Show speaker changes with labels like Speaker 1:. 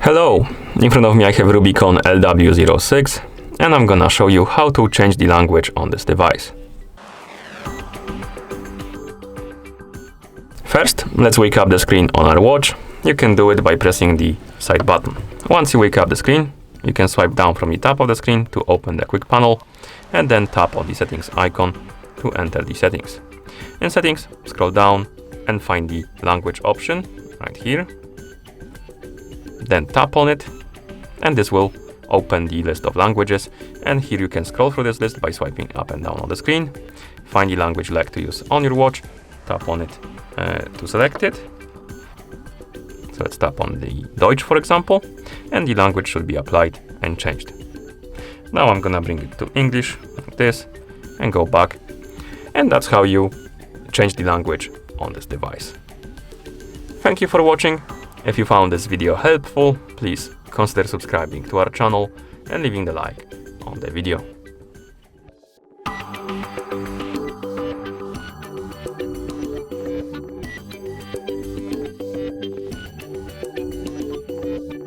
Speaker 1: Hello, in front of me I have Rubicon LW06 and I'm gonna show you how to change the language on this device. First, let's wake up the screen on our watch. You can do it by pressing the side button. Once you wake up the screen, you can swipe down from the top of the screen to open the quick panel and then tap on the settings icon to enter the settings. In settings, scroll down and find the language option right here. Then tap on it and this will open the list of languages, and here you can scroll through this list by swiping up and down on the screen. Find the language you like to use on your watch, tap on it to select it. So let's tap on the Deutsch, for example, and the language should be applied and changed. Now I'm gonna bring it to English like this and go back, and that's how you change the language on this device. Thank you for watching. If you found this video helpful, please consider subscribing to our channel and leaving the like on the video.